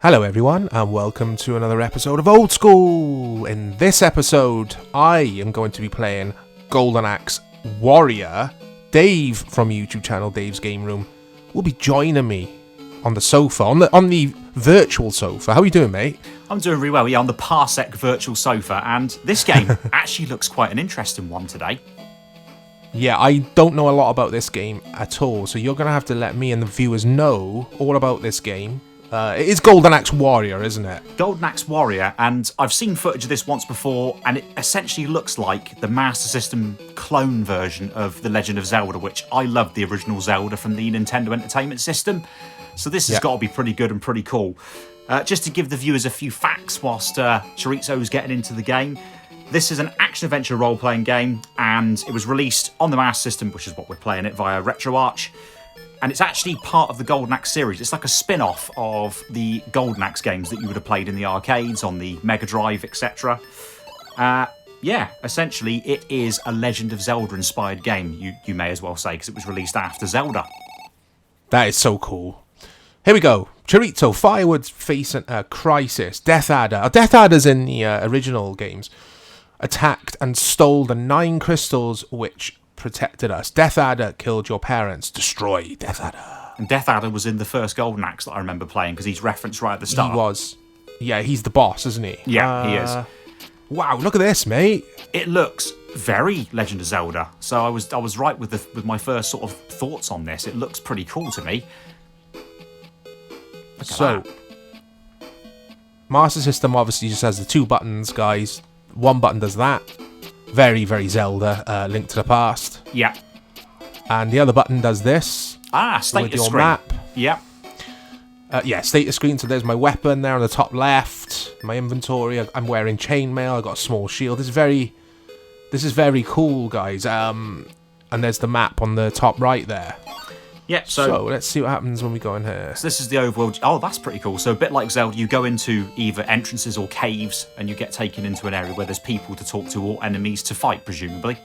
Hello everyone, and welcome to another episode of Old School. In this episode, I am going to be playing Golden Axe Warrior. Dave from YouTube channel Dave's Game Room will be joining me on the sofa, on the virtual sofa. How are you doing, mate? I'm doing really well, on the Parsec virtual sofa, and this game actually looks quite an interesting one today. Yeah, I don't know a lot about this game at all, so you're going to have to let me and the viewers know all about this game. It is Golden Axe Warrior, isn't it? Golden Axe Warrior, and I've seen footage of this once before, and it essentially looks like the Master System clone version of The Legend of Zelda, which I loved the original Zelda from the Nintendo Entertainment System. So this has got to be pretty good and pretty cool. Just to give the viewers a few facts whilst Chorizo's getting into the game. This is an action-adventure role-playing game, and it was released on the Master System, which is what we're playing it via RetroArch. And it's actually part of the Golden Axe series. It's like a spin-off of the Golden Axe games that you would have played in the arcades, on the Mega Drive, etc. Essentially, it is a Legend of Zelda-inspired game, you may as well say, because it was released after Zelda. That is so cool. Here we go. Chorizo, Firewood's facing a crisis. Death Adder. Death Adder's in the original games. Attacked and stole the 9 crystals which protected us. Death Adder killed your parents. Destroy Death Adder. And Death Adder was in the first Golden Axe that I remember playing, because he's referenced right at the start. He was. Yeah, he's the boss, isn't he? Yeah, he is. Wow, look at this, mate. It looks very Legend of Zelda. So I was right with my first sort of thoughts on this. It looks pretty cool to me. So, Master System obviously just has the 2 buttons, guys. One button does that. Very, very Zelda, Link to the Past. Yeah. And the other button does this. Status with your screen. map. Yeah. Status screen. So there's my weapon there on the top left. My inventory. I'm wearing chainmail. I got a small shield. This is very cool, guys. And there's the map on the top right there. Yeah, so let's see what happens when we go in here. So this is the overworld. Oh, that's pretty cool. So a bit like Zelda, you go into either entrances or caves, and you get taken into an area where there's people to talk to or enemies to fight, presumably.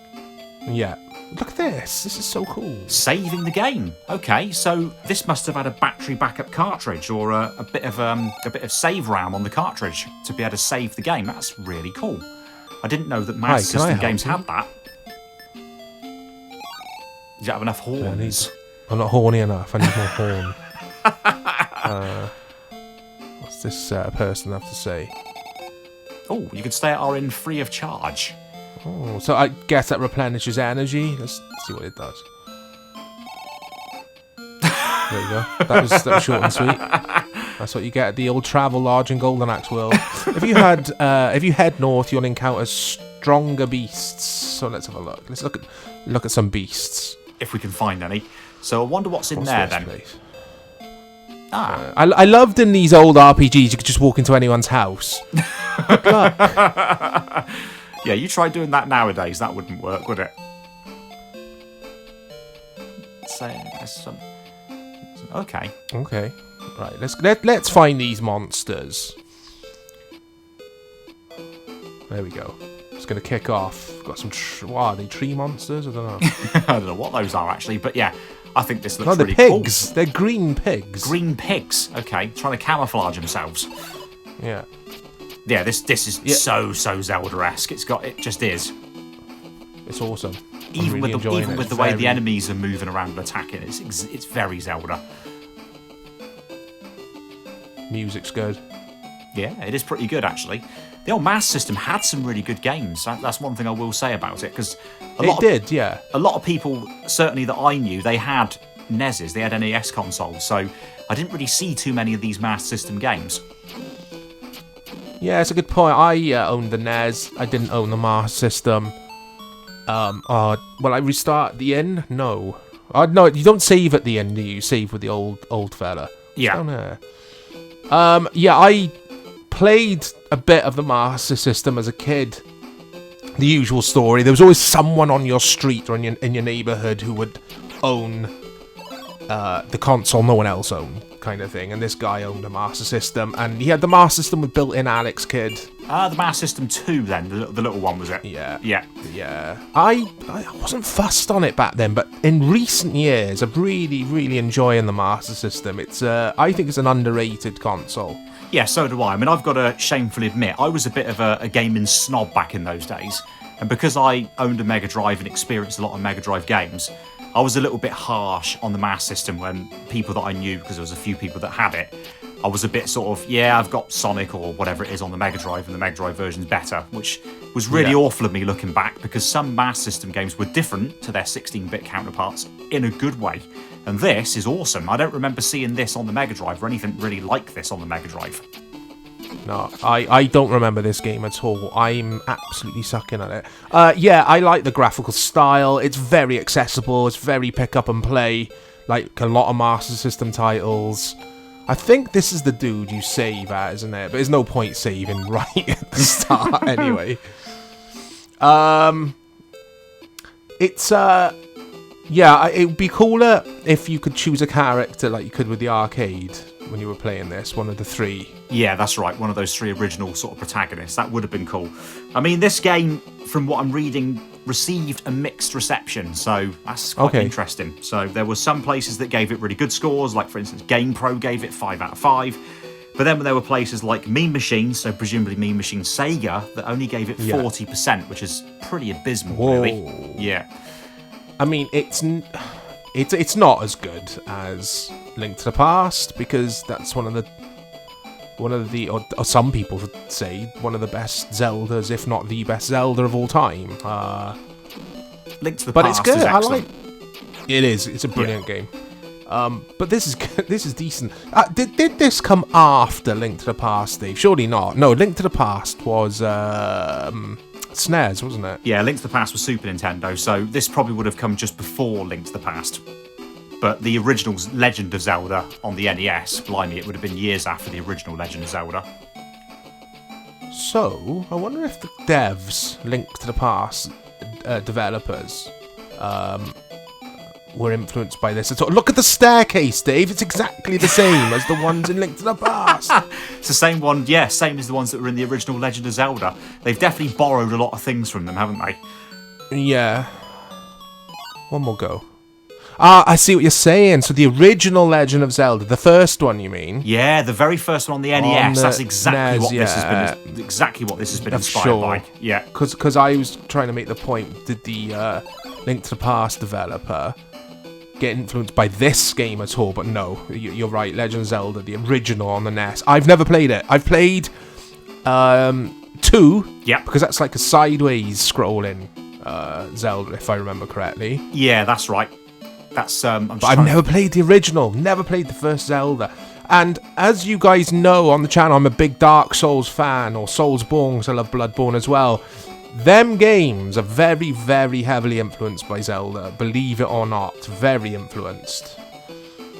Yeah. Look at this. This is so cool. Saving the game. Okay, so this must have had a battery backup cartridge or a bit of save RAM on the cartridge to be able to save the game. That's really cool. I didn't know that Master System games had that. Did you have enough horns? I'm not horny enough. I need more horn. What's this person have to say? Oh, you could stay at our inn free of charge. Oh, so I guess that replenishes energy. Let's see what it does. There you go. That was short and sweet. That's what you get at the old travel lodge in Golden Axe World. If you head north, you'll encounter stronger beasts. So let's have a look. Let's look at some beasts. If we can find any. So I wonder what's in there then. Place? I loved in these old RPGs you could just walk into anyone's house. Good luck. Yeah, you try doing that nowadays. That wouldn't work, would it? Okay. Okay. Right. Let's find these monsters. There we go. It's going to kick off. Got some. What are they? Tree monsters? I don't know. I don't know what those are actually, but yeah, I think this looks really cool. They're pigs. Cool. They're green pigs. Green pigs. Okay, trying to camouflage themselves. Yeah. Yeah, this is so Zelda-esque. It just is. It's awesome. Even with the way the enemies are moving around and attacking, it's very Zelda. Music's good. Yeah, it is pretty good actually. The old Master System had some really good games. That's one thing I will say about it, because a lot of people, certainly that I knew, they had NESs, they had NES consoles, so I didn't really see too many of these Master System games. Yeah, it's a good point. I owned the NES. I didn't own the Master System. Will I restart the inn? No. No, you don't save at the end, do you? Save with the old fella. Yeah. Down here. I played a bit of the Master System as a kid. The usual story. There was always someone on your street or in your neighborhood who would own the console no one else owned, kind of thing. And this guy owned a Master System, and he had the Master System with built-in Alex Kidd. The Master System 2 then, the little one, was it? Yeah. Yeah. I wasn't fussed on it back then, but in recent years, I'm really, really enjoying the Master System. It's I think it's an underrated console. Yeah, so do I. I mean, I've got to shamefully admit, I was a bit of a gaming snob back in those days. And because I owned a Mega Drive and experienced a lot of Mega Drive games, I was a little bit harsh on the Master System when people that I knew, because there was a few people that had it, I was a bit sort of, yeah, I've got Sonic or whatever it is on the Mega Drive, and the Mega Drive version's better, which was really awful of me looking back, because some Master System games were different to their 16-bit counterparts in a good way. And this is awesome. I don't remember seeing this on the Mega Drive or anything really like this on the Mega Drive. No, I don't remember this game at all. I'm absolutely sucking at it. Yeah, I like the graphical style. It's very accessible. It's very pick up and play, like a lot of Master System titles. I think this is the dude you save at, isn't it? But there's no point saving right at the start anyway. It's yeah, it would be cooler if you could choose a character like you could with the arcade when you were playing this, one of the three. Yeah, that's right, one of those three original sort of protagonists. That would have been cool. I mean, this game, from what I'm reading, received a mixed reception, so that's quite interesting. So there were some places that gave it really good scores, like for instance GamePro gave it 5 out of 5. But then there were places like Mean Machine, so presumably Mean Machine Sega, that only gave it 40%, which is pretty abysmal, really. Yeah. I mean, it's not as good as Link to the Past, because that's one of the or some people would say one of the best Zeldas, if not the best Zelda of all time. Link to the but Past it's good. is excellent. It is. It's a brilliant game. But this is good. This is decent. Did this come after Link to the Past, Dave? Surely not. No, Link to the Past was SNES, wasn't it? Yeah, Link to the Past was Super Nintendo, so this probably would have come just before Link to the Past. But the original Legend of Zelda on the NES, blimey, it would have been years after the original Legend of Zelda. So, I wonder if the devs, Link to the Past developers, were influenced by this at all. Look at the staircase, Dave. It's exactly the same as the ones in Link to the Past. It's the same one, yeah, same as the ones that were in the original Legend of Zelda. They've definitely borrowed a lot of things from them, haven't they? Yeah. One more go. I see what you're saying. So the original Legend of Zelda, the first one, you mean? Yeah, the very first one on the NES. On that's the exactly NES, what this has been. Exactly what this has been inspired by. Yeah. Because I was trying to make the point. Did the Link to the Past developer get influenced by this game at all? But no, you're right. Legend of Zelda, the original on the NES. I've never played it. I've played 2. Yeah. Because that's like a sideways scrolling Zelda, if I remember correctly. Yeah, that's right. That's but I've never played the original, never played the first Zelda. And as you guys know on the channel, I'm a big Dark Souls fan, or Soulsborne, because I love Bloodborne as well. Them games are very, very heavily influenced by Zelda, believe it or not, very influenced.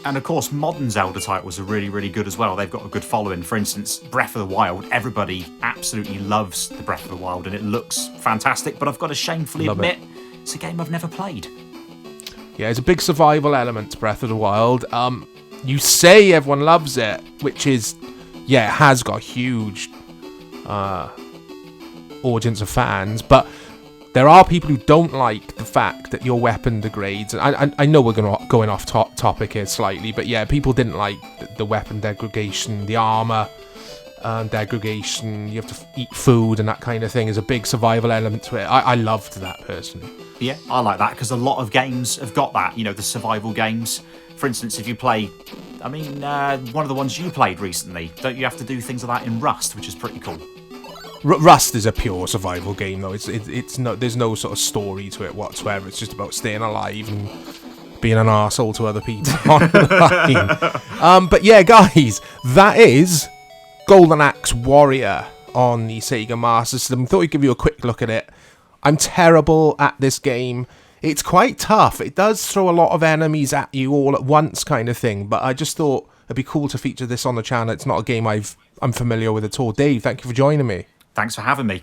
And of course, modern Zelda titles are really, really good as well. They've got a good following. For instance, Breath of the Wild, everybody absolutely loves the Breath of the Wild, and it looks fantastic, but I've got to shamefully admit, it's a game I've never played. Yeah, it's a big survival element to Breath of the Wild. You say everyone loves it, which is, yeah, it has got a huge audience of fans, but there are people who don't like the fact that your weapon degrades. And I know we're going off topic here slightly, but yeah, people didn't like the weapon degradation, the armor degradation, you have to eat food and that kind of thing. Is a big survival element to it. I loved that personally. Yeah, I like that because a lot of games have got that, you know, the survival games. For instance, if you play, I mean, one of the ones you played recently, don't you have to do things like that in Rust, which is pretty cool? Rust is a pure survival game, though. It's no, there's no sort of story to it whatsoever. It's just about staying alive and being an arsehole to other people online. But yeah, guys, that is Golden Axe Warrior on the Sega Master System. Thought I'd give you a quick look at it. I'm terrible at this game. It's quite tough. It does throw a lot of enemies at you all at once kind of thing, but I just thought it'd be cool to feature this on the channel. It's not a game I'm familiar with at all. Dave, thank you for joining me. Thanks for having me.